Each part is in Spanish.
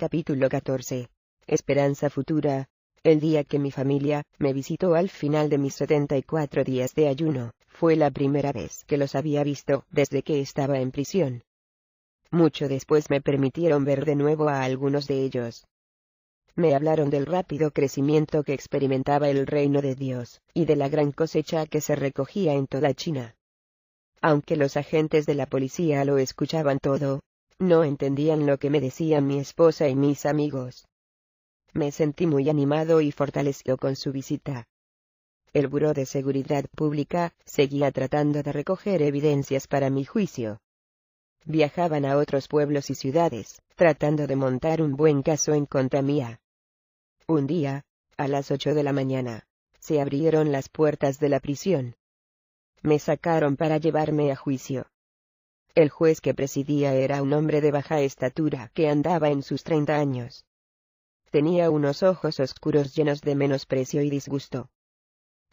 capítulo 14. Esperanza futura. El día que mi familia me visitó al final de mis 74 días de ayuno, fue la primera vez que los había visto desde que estaba en prisión. Mucho después me permitieron ver de nuevo a algunos de ellos. Me hablaron del rápido crecimiento que experimentaba el reino de Dios, y de la gran cosecha que se recogía en toda China. Aunque los agentes de la policía lo escuchaban todo, no entendían lo que me decían mi esposa y mis amigos. Me sentí muy animado y fortalecido con su visita. El Buró de Seguridad Pública seguía tratando de recoger evidencias para mi juicio. Viajaban a otros pueblos y ciudades, tratando de montar un buen caso en contra mía. Un día, a las 8 de la mañana, se abrieron las puertas de la prisión. Me sacaron para llevarme a juicio. El juez que presidía era un hombre de baja estatura que andaba en sus 30 años. Tenía unos ojos oscuros llenos de menosprecio y disgusto.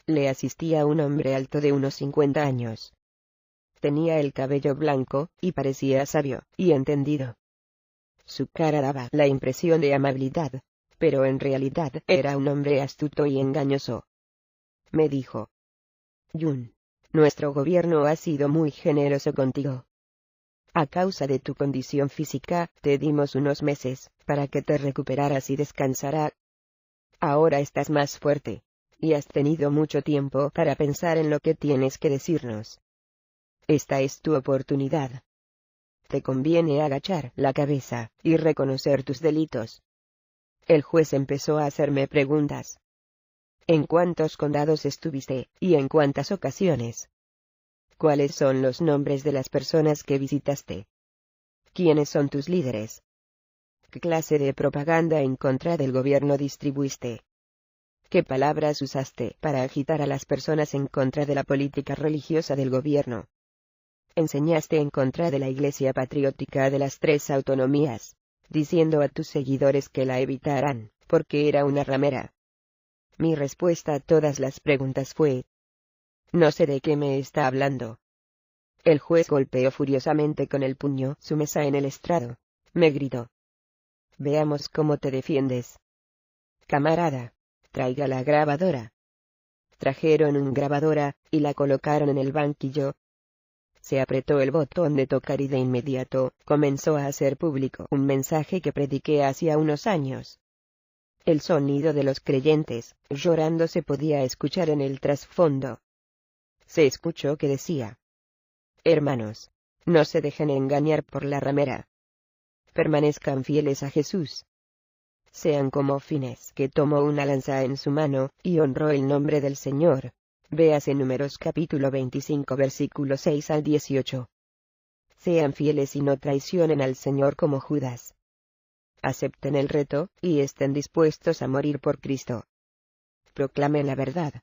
Le asistía un hombre alto de unos 50 años. Tenía el cabello blanco, y parecía sabio y entendido. Su cara daba la impresión de amabilidad, pero en realidad era un hombre astuto y engañoso. Me dijo: Jun, nuestro gobierno ha sido muy generoso contigo. A causa de tu condición física, te dimos unos meses, para que te recuperaras y descansaras. Ahora estás más fuerte, y has tenido mucho tiempo para pensar en lo que tienes que decirnos. Esta es tu oportunidad. Te conviene agachar la cabeza, y reconocer tus delitos. El juez empezó a hacerme preguntas. ¿En cuántos condados estuviste, y en cuántas ocasiones? ¿Cuáles son los nombres de las personas que visitaste? ¿Quiénes son tus líderes? ¿Qué clase de propaganda en contra del gobierno distribuiste? ¿Qué palabras usaste para agitar a las personas en contra de la política religiosa del gobierno? Enseñaste en contra de la Iglesia Patriótica de las 3 autonomías, diciendo a tus seguidores que la evitaran, porque era una ramera. Mi respuesta a todas las preguntas fue: no sé de qué me está hablando. El juez golpeó furiosamente con el puño su mesa en el estrado. Me gritó: veamos cómo te defiendes. Camarada, traiga la grabadora. Trajeron una grabadora, y la colocaron en el banquillo. Se apretó el botón de tocar y de inmediato comenzó a hacer público un mensaje que prediqué hacía unos años. El sonido de los creyentes llorando se podía escuchar en el trasfondo. Se escuchó que decía: hermanos, no se dejen engañar por la ramera. Permanezcan fieles a Jesús. Sean como Fines, que tomó una lanza en su mano, y honró el nombre del Señor. Véase Números capítulo 25 versículos 6 al 18. Sean fieles y no traicionen al Señor como Judas. Acepten el reto, y estén dispuestos a morir por Cristo. Proclamen la verdad.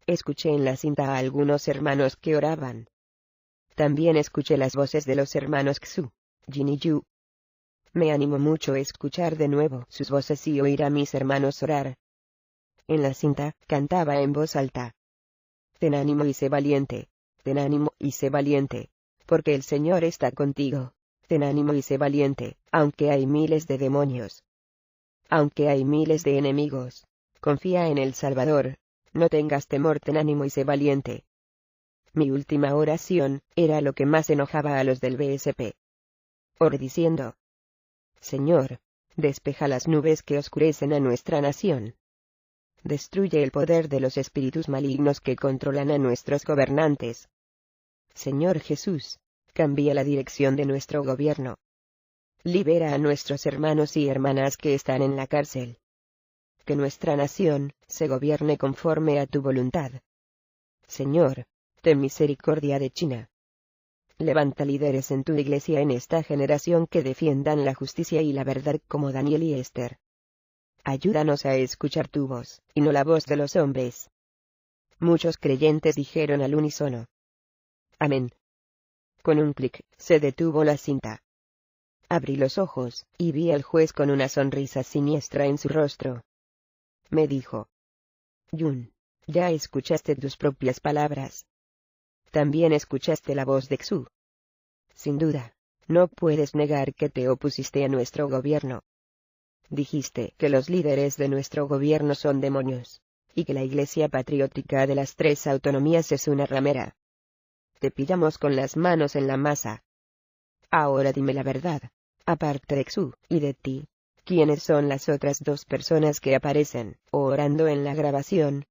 Escuché en la cinta a algunos hermanos que oraban. También escuché las voces de los hermanos Xu, Jin y Yu. Me animó mucho escuchar de nuevo sus voces y oír a mis hermanos orar. En la cinta, cantaba en voz alta: ten ánimo y sé valiente, ten ánimo y sé valiente, porque el Señor está contigo. Ten ánimo y sé valiente, aunque hay miles de demonios. Aunque hay miles de enemigos, confía en el Salvador. No tengas temor, ten ánimo y sé valiente. Mi última oración era lo que más enojaba a los del BSP. Oré diciendo: Señor, despeja las nubes que oscurecen a nuestra nación. Destruye el poder de los espíritus malignos que controlan a nuestros gobernantes. Señor Jesús, cambia la dirección de nuestro gobierno. Libera a nuestros hermanos y hermanas que están en la cárcel. Que nuestra nación se gobierne conforme a tu voluntad. Señor, ten misericordia de China. Levanta líderes en tu iglesia en esta generación que defiendan la justicia y la verdad como Daniel y Esther. Ayúdanos a escuchar tu voz, y no la voz de los hombres. Muchos creyentes dijeron al unísono: amén. Con un clic, se detuvo la cinta. Abrí los ojos, y vi al juez con una sonrisa siniestra en su rostro. Me dijo: Jun, ya escuchaste tus propias palabras. También escuchaste la voz de Xu. Sin duda, no puedes negar que te opusiste a nuestro gobierno. Dijiste que los líderes de nuestro gobierno son demonios, y que la Iglesia Patriótica de las Tres Autonomías es una ramera. Te pillamos con las manos en la masa. Ahora dime la verdad, aparte de Xu y de ti, ¿quiénes son las otras dos personas que aparecen orando en la grabación?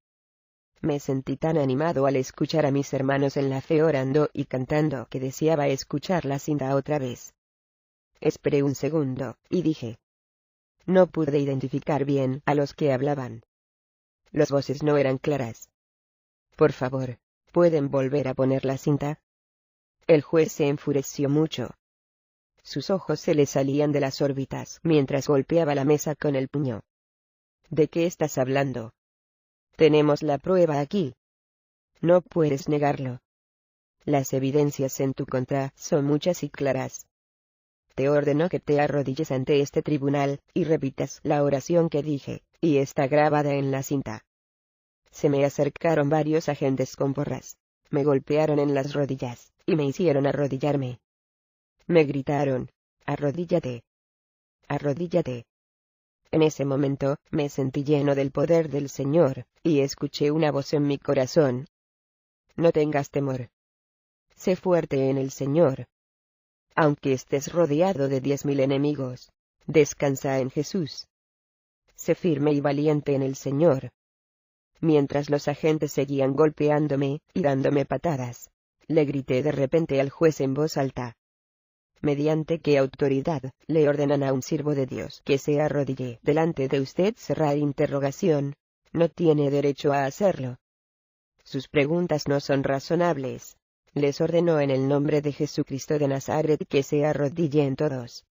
Me sentí tan animado al escuchar a mis hermanos en la fe orando y cantando que deseaba escuchar la cinta otra vez. Esperé un segundo, y dije. No pude identificar bien a los que hablaban. Las voces no eran claras. Por favor, ¿pueden volver a poner la cinta? El juez se enfureció mucho. Sus ojos se le salían de las órbitas mientras golpeaba la mesa con el puño. ¿De qué estás hablando? Tenemos la prueba aquí. No puedes negarlo. Las evidencias en tu contra son muchas y claras. Te ordeno que te arrodilles ante este tribunal, y repitas la oración que dije, y está grabada en la cinta. Se me acercaron varios agentes con porras. Me golpearon en las rodillas, y me hicieron arrodillarme. Me gritaron, arrodíllate. Arrodíllate. En ese momento, me sentí lleno del poder del Señor, y escuché una voz en mi corazón. No tengas temor. Sé fuerte en el Señor. Aunque estés rodeado de 10.000 enemigos, descansa en Jesús. Sé firme y valiente en el Señor. Mientras los agentes seguían golpeándome y dándome patadas, le grité de repente al juez en voz alta. ¿Mediante qué autoridad le ordenan a un siervo de Dios que se arrodille delante de usted? Cerrar interrogación. No tiene derecho a hacerlo. Sus preguntas no son razonables. Les ordenó en el nombre de Jesucristo de Nazaret que se arrodillen todos.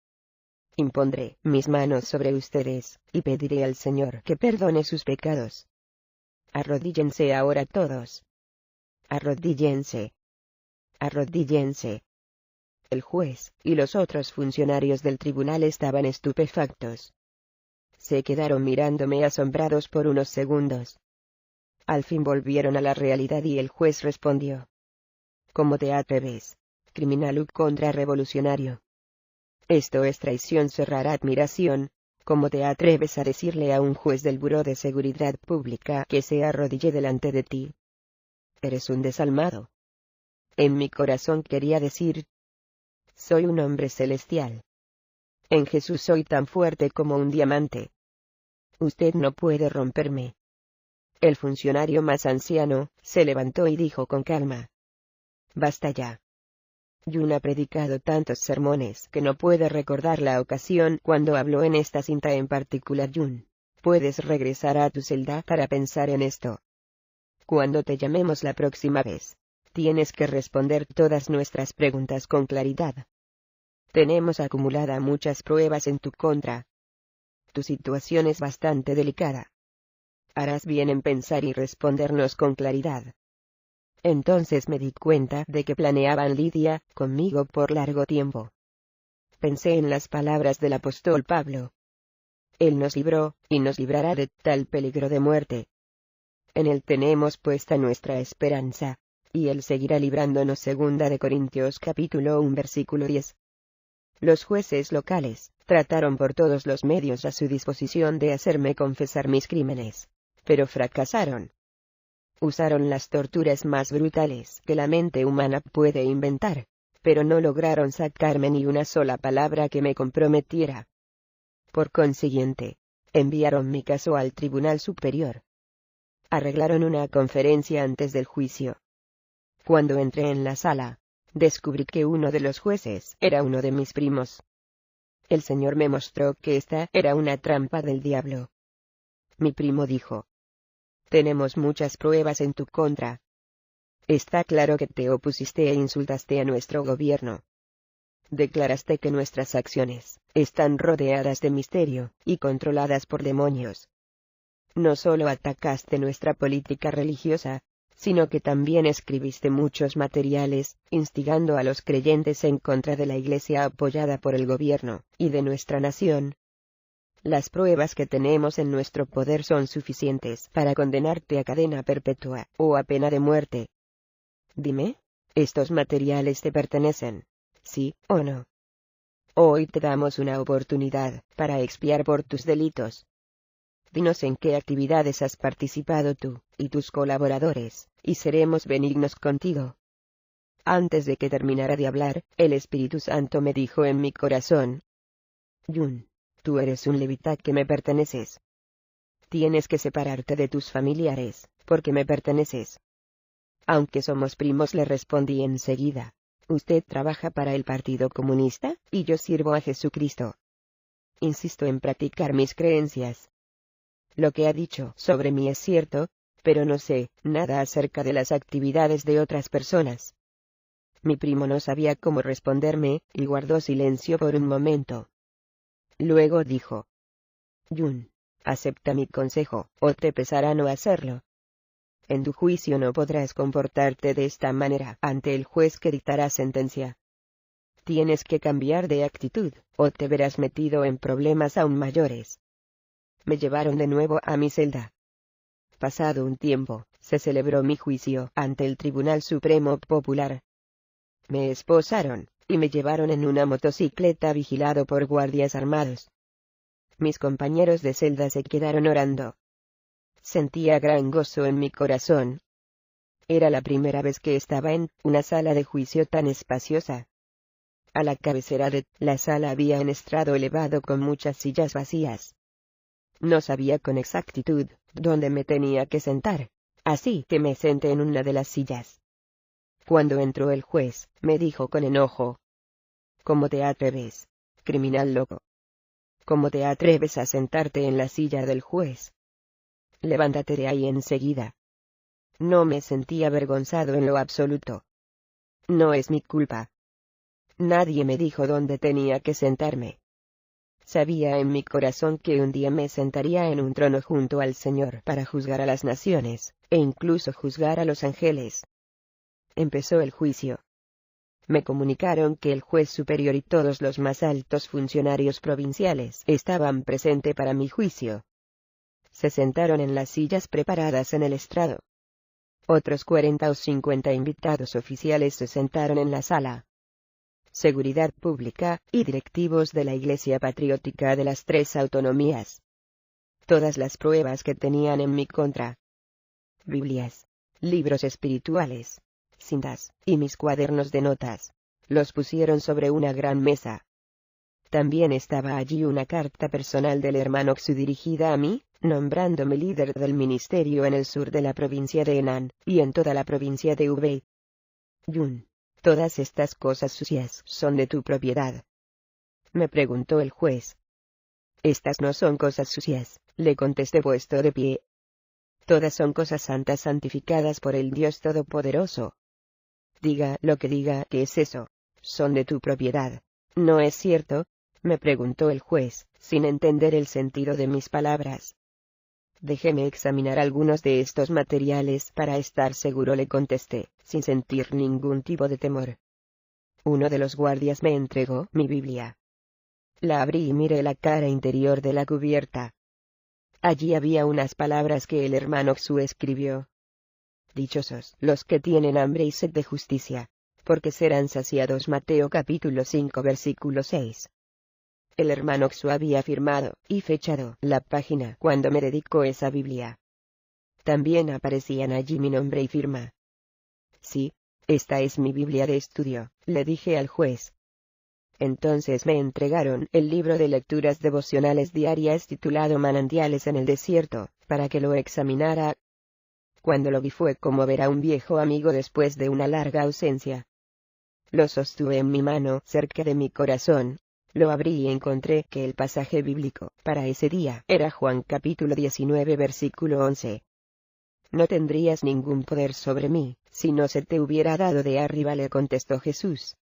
Impondré mis manos sobre ustedes, y pediré al Señor que perdone sus pecados. Arrodíllense ahora todos. Arrodíllense. Arrodíllense. El juez y los otros funcionarios del tribunal estaban estupefactos. Se quedaron mirándome asombrados por unos segundos. Al fin volvieron a la realidad y el juez respondió. ¿Cómo te atreves, criminal u contrarrevolucionario? Esto es traición. Cerrar admiración. ¿Cómo te atreves a decirle a un juez del Buró de Seguridad Pública que se arrodille delante de ti? Eres un desalmado. En mi corazón quería decir, soy un hombre celestial. En Jesús soy tan fuerte como un diamante. Usted no puede romperme. El funcionario más anciano se levantó y dijo con calma. Basta ya. Jun ha predicado tantos sermones que no puede recordar la ocasión cuando habló en esta cinta en particular. Jun, puedes regresar a tu celda para pensar en esto. Cuando te llamemos la próxima vez, tienes que responder todas nuestras preguntas con claridad. Tenemos acumulada muchas pruebas en tu contra. Tu situación es bastante delicada. Harás bien en pensar y respondernos con claridad. Entonces me di cuenta de que planeaban lidia conmigo por largo tiempo. Pensé en las palabras del apóstol Pablo. Él nos libró, y nos librará de tal peligro de muerte. En él tenemos puesta nuestra esperanza, y él seguirá librándonos. 2 Corintios capítulo 1 versículo 10. Los jueces locales trataron por todos los medios a su disposición de hacerme confesar mis crímenes, pero fracasaron. Usaron las torturas más brutales que la mente humana puede inventar, pero no lograron sacarme ni una sola palabra que me comprometiera. Por consiguiente, enviaron mi caso al Tribunal Superior. Arreglaron una conferencia antes del juicio. Cuando entré en la sala, descubrí que uno de los jueces era uno de mis primos. El Señor me mostró que esta era una trampa del diablo. Mi primo dijo. Tenemos muchas pruebas en tu contra. Está claro que te opusiste e insultaste a nuestro gobierno. Declaraste que nuestras acciones están rodeadas de misterio y controladas por demonios. No solo atacaste nuestra política religiosa, sino que también escribiste muchos materiales, instigando a los creyentes en contra de la Iglesia apoyada por el gobierno y de nuestra nación. Las pruebas que tenemos en nuestro poder son suficientes para condenarte a cadena perpetua o a pena de muerte. Dime, ¿estos materiales te pertenecen? ¿Sí o no? Hoy te damos una oportunidad para expiar por tus delitos. Dinos en qué actividades has participado tú y tus colaboradores, y seremos benignos contigo. Antes de que terminara de hablar, el Espíritu Santo me dijo en mi corazón: Jun, tú eres un levita que me perteneces. Tienes que separarte de tus familiares, porque me perteneces. Aunque somos primos, le respondí enseguida. Usted trabaja para el Partido Comunista, y yo sirvo a Jesucristo. Insisto en practicar mis creencias. Lo que ha dicho sobre mí es cierto, pero no sé nada acerca de las actividades de otras personas. Mi primo no sabía cómo responderme, y guardó silencio por un momento. Luego dijo: Jun, acepta mi consejo, o te pesará no hacerlo. En tu juicio no podrás comportarte de esta manera ante el juez que dictará sentencia. Tienes que cambiar de actitud, o te verás metido en problemas aún mayores. Me llevaron de nuevo a mi celda. Pasado un tiempo, se celebró mi juicio ante el Tribunal Supremo Popular. Me esposaron, y me llevaron en una motocicleta vigilado por guardias armados. Mis compañeros de celda se quedaron orando. Sentía gran gozo en mi corazón. Era la primera vez que estaba en una sala de juicio tan espaciosa. A la cabecera de la sala había un estrado elevado con muchas sillas vacías. No sabía con exactitud dónde me tenía que sentar, así que me senté en una de las sillas. Cuando entró el juez, me dijo con enojo: ¿Cómo te atreves, criminal loco? ¿Cómo te atreves a sentarte en la silla del juez? Levántate de ahí enseguida. No me sentí avergonzado en lo absoluto. No es mi culpa. Nadie me dijo dónde tenía que sentarme. Sabía en mi corazón que un día me sentaría en un trono junto al Señor para juzgar a las naciones, e incluso juzgar a los ángeles. Empezó el juicio. Me comunicaron que el juez superior y todos los más altos funcionarios provinciales estaban presentes para mi juicio. Se sentaron en las sillas preparadas en el estrado. Otros 40 o 50 invitados oficiales se sentaron en la sala. Seguridad pública, y directivos de la Iglesia Patriótica de las 3 autonomías. Todas las pruebas que tenían en mi contra. Biblias, libros espirituales, cintas, y mis cuadernos de notas, los pusieron sobre una gran mesa. También estaba allí una carta personal del hermano Xu dirigida a mí, nombrándome líder del ministerio en el sur de la provincia de Henan, y en toda la provincia de Hubei. Jun, todas estas cosas sucias son de tu propiedad. Me preguntó el juez. Estas no son cosas sucias, le contesté puesto de pie. Todas son cosas santas santificadas por el Dios Todopoderoso. Diga lo que diga, ¿qué es eso? Son de tu propiedad. ¿No es cierto?, me preguntó el juez, sin entender el sentido de mis palabras. Déjeme examinar algunos de estos materiales para estar seguro, le contesté, sin sentir ningún tipo de temor. Uno de los guardias me entregó mi Biblia. La abrí y miré la cara interior de la cubierta. Allí había unas palabras que el hermano Xu escribió. Dichosos los que tienen hambre y sed de justicia, porque serán saciados. Mateo capítulo 5 versículo 6. El hermano Xu había firmado y fechado la página cuando me dedicó esa Biblia. También aparecían allí mi nombre y firma. Sí, esta es mi Biblia de estudio, le dije al juez. Entonces me entregaron el libro de lecturas devocionales diarias titulado Manantiales en el Desierto, para que lo examinara. Cuando lo vi fue como ver a un viejo amigo después de una larga ausencia. Lo sostuve en mi mano cerca de mi corazón. Lo abrí y encontré que el pasaje bíblico para ese día era Juan capítulo 19 versículo 11. No tendrías ningún poder sobre mí, si no se te hubiera dado de arriba, le contestó Jesús.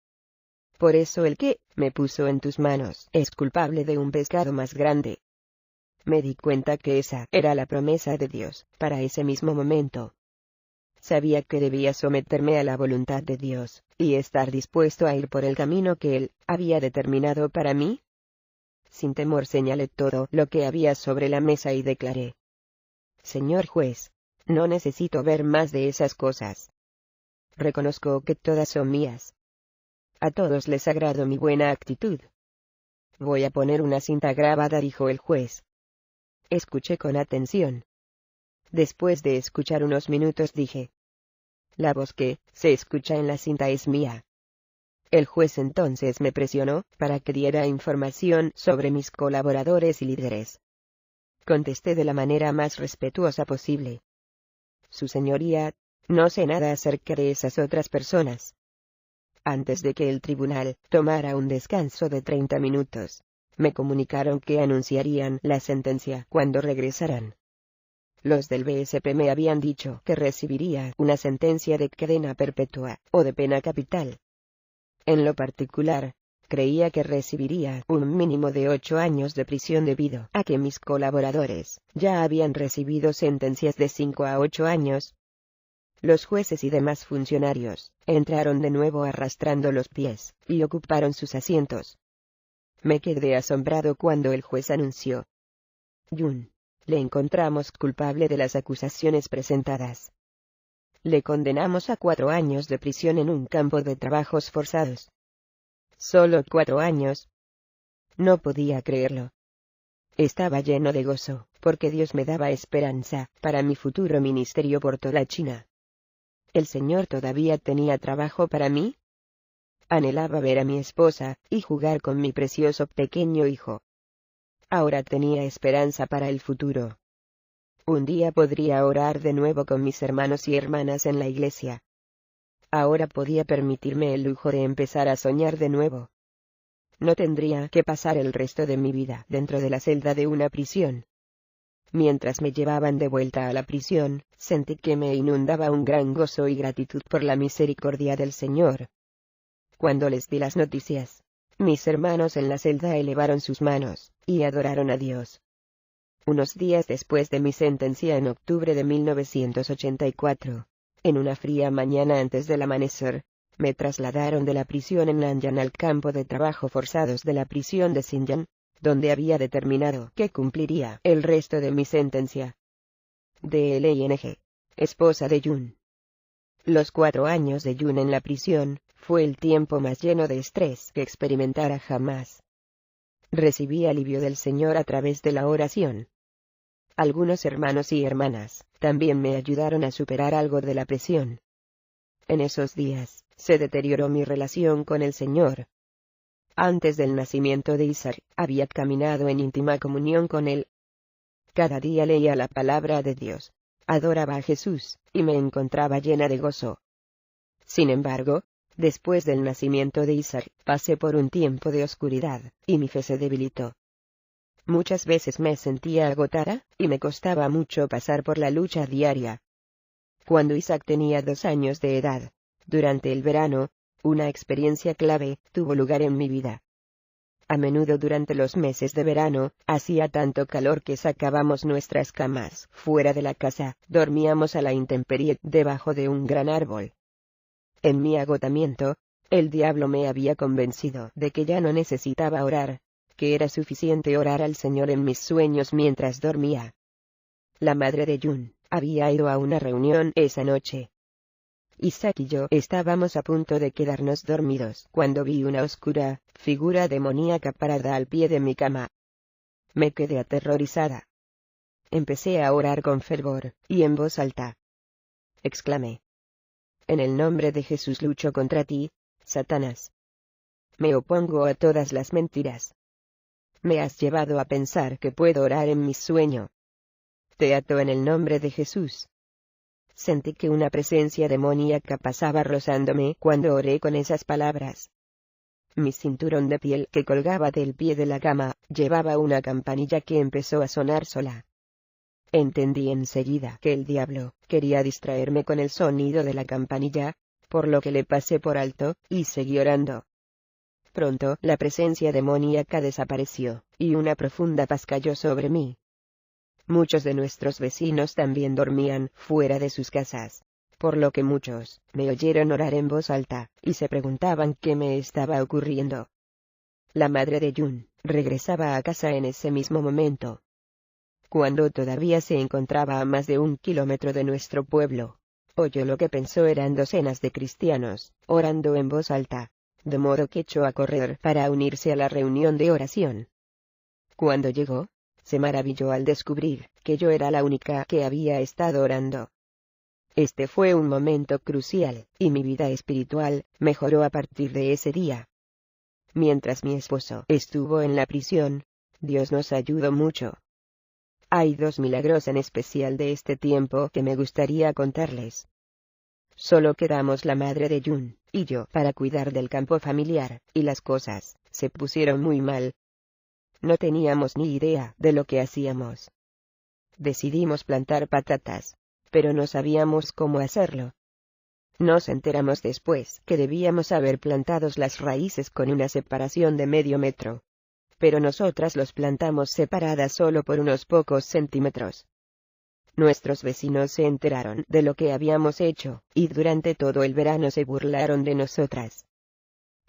Por eso el que me puso en tus manos es culpable de un pecado más grande. Me di cuenta que esa era la promesa de Dios para ese mismo momento. Sabía que debía someterme a la voluntad de Dios, y estar dispuesto a ir por el camino que Él había determinado para mí. Sin temor señalé todo lo que había sobre la mesa y declaré: Señor juez, no necesito ver más de esas cosas. Reconozco que todas son mías. A todos les agrado mi buena actitud. Voy a poner una cinta grabada, dijo el juez. Escuché con atención. Después de escuchar unos minutos dije: la voz que se escucha en la cinta es mía. El juez entonces me presionó para que diera información sobre mis colaboradores y líderes. Contesté de la manera más respetuosa posible: Su señoría, no sé nada acerca de esas otras personas. Antes de que el tribunal tomara un descanso de 30 minutos, me comunicaron que anunciarían la sentencia cuando regresaran. Los del BSP me habían dicho que recibiría una sentencia de cadena perpetua o de pena capital. En lo particular, creía que recibiría un mínimo de 8 años de prisión debido a que mis colaboradores ya habían recibido sentencias de 5 a 8 años. Los jueces y demás funcionarios entraron de nuevo arrastrando los pies y ocuparon sus asientos. Me quedé asombrado cuando el juez anunció: Jun, le encontramos culpable de las acusaciones presentadas. Le condenamos a 4 años de prisión en un campo de trabajos forzados. ¿Solo 4 años? No podía creerlo. Estaba lleno de gozo, porque Dios me daba esperanza para mi futuro ministerio por toda China. ¿El Señor todavía tenía trabajo para mí? Anhelaba ver a mi esposa y jugar con mi precioso pequeño hijo. Ahora tenía esperanza para el futuro. Un día podría orar de nuevo con mis hermanos y hermanas en la iglesia. Ahora podía permitirme el lujo de empezar a soñar de nuevo. No tendría que pasar el resto de mi vida dentro de la celda de una prisión. Mientras me llevaban de vuelta a la prisión, sentí que me inundaba un gran gozo y gratitud por la misericordia del Señor. Cuando les di las noticias, mis hermanos en la celda elevaron sus manos y adoraron a Dios. Unos días después de mi sentencia en octubre de 1984, en una fría mañana antes del amanecer, me trasladaron de la prisión en Nanyang al campo de trabajo forzados de la prisión de Xinjiang, donde había determinado que cumpliría el resto de mi sentencia. DLING, esposa de Jun. Los 4 años de Jun en la prisión fue el tiempo más lleno de estrés que experimentara jamás. Recibí alivio del Señor a través de la oración. Algunos hermanos y hermanas también me ayudaron a superar algo de la presión. En esos días, se deterioró mi relación con el Señor. Antes del nacimiento de Isaac, había caminado en íntima comunión con él. Cada día leía la palabra de Dios, adoraba a Jesús, y me encontraba llena de gozo. Sin embargo, después del nacimiento de Isaac, pasé por un tiempo de oscuridad, y mi fe se debilitó. Muchas veces me sentía agotada, y me costaba mucho pasar por la lucha diaria. Cuando Isaac tenía 2 años de edad, durante el verano, una experiencia clave tuvo lugar en mi vida. A menudo durante los meses de verano, hacía tanto calor que sacábamos nuestras camas fuera de la casa, dormíamos a la intemperie debajo de un gran árbol. En mi agotamiento, el diablo me había convencido de que ya no necesitaba orar, que era suficiente orar al Señor en mis sueños mientras dormía. La madre de Jun había ido a una reunión esa noche. Isaac y yo estábamos a punto de quedarnos dormidos cuando vi una oscura figura demoníaca parada al pie de mi cama. Me quedé aterrorizada. Empecé a orar con fervor, y en voz alta. Exclamé: En el nombre de Jesús lucho contra ti, Satanás. Me opongo a todas las mentiras. Me has llevado a pensar que puedo orar en mi sueño. Te ato en el nombre de Jesús. Sentí que una presencia demoníaca pasaba rozándome cuando oré con esas palabras. Mi cinturón de piel que colgaba del pie de la cama llevaba una campanilla que empezó a sonar sola. Entendí enseguida que el diablo quería distraerme con el sonido de la campanilla, por lo que le pasé por alto, y seguí orando. Pronto la presencia demoníaca desapareció, y una profunda paz cayó sobre mí. Muchos de nuestros vecinos también dormían fuera de sus casas, por lo que muchos me oyeron orar en voz alta, y se preguntaban qué me estaba ocurriendo. La madre de Jun regresaba a casa en ese mismo momento. Cuando todavía se encontraba a más de 1 kilómetro de nuestro pueblo, oyó lo que pensó eran docenas de cristianos, orando en voz alta, de modo que echó a correr para unirse a la reunión de oración. Cuando llegó, se maravilló al descubrir que yo era la única que había estado orando. Este fue un momento crucial, y mi vida espiritual mejoró a partir de ese día. Mientras mi esposo estuvo en la prisión, Dios nos ayudó mucho. Hay 2 milagros en especial de este tiempo que me gustaría contarles. Solo quedamos la madre de Jun y yo para cuidar del campo familiar, y las cosas se pusieron muy mal. No teníamos ni idea de lo que hacíamos. Decidimos plantar patatas, pero no sabíamos cómo hacerlo. Nos enteramos después que debíamos haber plantado las raíces con una separación de medio metro. Pero nosotras los plantamos separadas solo por unos pocos centímetros. Nuestros vecinos se enteraron de lo que habíamos hecho, y durante todo el verano se burlaron de nosotras.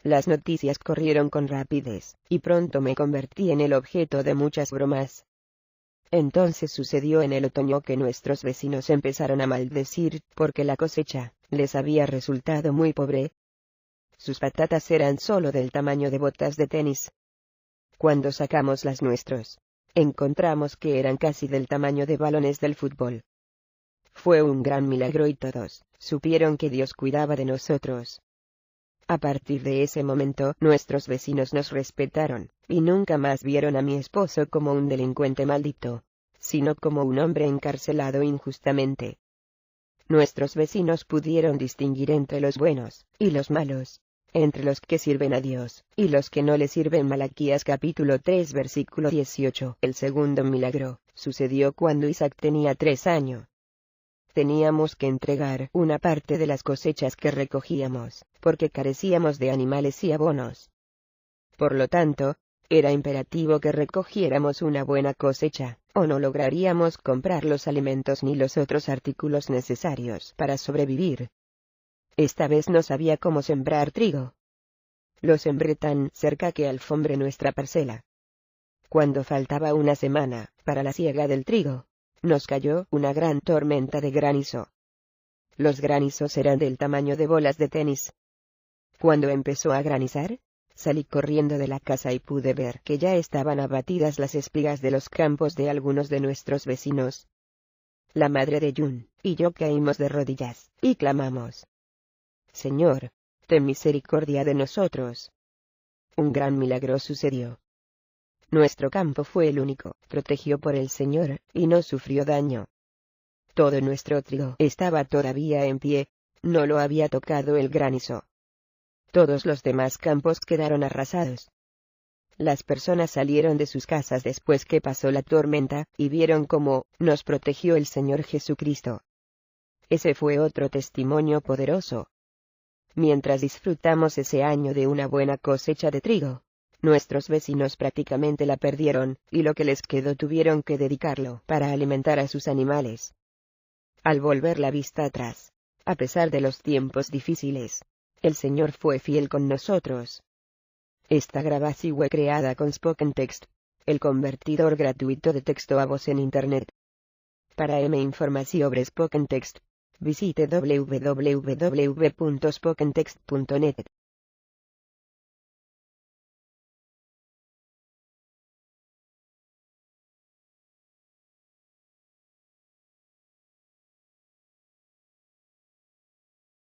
Las noticias corrieron con rapidez, y pronto me convertí en el objeto de muchas bromas. Entonces sucedió en el otoño que nuestros vecinos empezaron a maldecir porque la cosecha les había resultado muy pobre. Sus patatas eran solo del tamaño de botas de tenis. Cuando sacamos las nuestros, encontramos que eran casi del tamaño de balones del fútbol. Fue un gran milagro y todos supieron que Dios cuidaba de nosotros. A partir de ese momento nuestros vecinos nos respetaron, y nunca más vieron a mi esposo como un delincuente maldito, sino como un hombre encarcelado injustamente. Nuestros vecinos pudieron distinguir entre los buenos y los malos, entre los que sirven a Dios y los que no le sirven. Malaquías capítulo 3 versículo 18. El segundo milagro sucedió cuando Isaac tenía 3 años. Teníamos que entregar una parte de las cosechas que recogíamos, porque carecíamos de animales y abonos. Por lo tanto, era imperativo que recogiéramos una buena cosecha, o no lograríamos comprar los alimentos ni los otros artículos necesarios para sobrevivir. Esta vez no sabía cómo sembrar trigo. Lo sembré tan cerca que alfombré nuestra parcela. Cuando faltaba una semana para la siega del trigo, nos cayó una gran tormenta de granizo. Los granizos eran del tamaño de bolas de tenis. Cuando empezó a granizar, salí corriendo de la casa y pude ver que ya estaban abatidas las espigas de los campos de algunos de nuestros vecinos. La madre de Jun y yo caímos de rodillas, y clamamos: Señor, ten misericordia de nosotros. Un gran milagro sucedió. Nuestro campo fue el único protegido por el Señor, y no sufrió daño. Todo nuestro trigo estaba todavía en pie, no lo había tocado el granizo. Todos los demás campos quedaron arrasados. Las personas salieron de sus casas después que pasó la tormenta, y vieron cómo nos protegió el Señor Jesucristo. Ese fue otro testimonio poderoso. Mientras disfrutamos ese año de una buena cosecha de trigo, nuestros vecinos prácticamente la perdieron, y lo que les quedó tuvieron que dedicarlo para alimentar a sus animales. Al volver la vista atrás, a pesar de los tiempos difíciles, el Señor fue fiel con nosotros. Esta grabación fue creada con Spoken Text, el convertidor gratuito de texto a voz en Internet. Para información sobre Spoken Text, visite www.spokentext.net.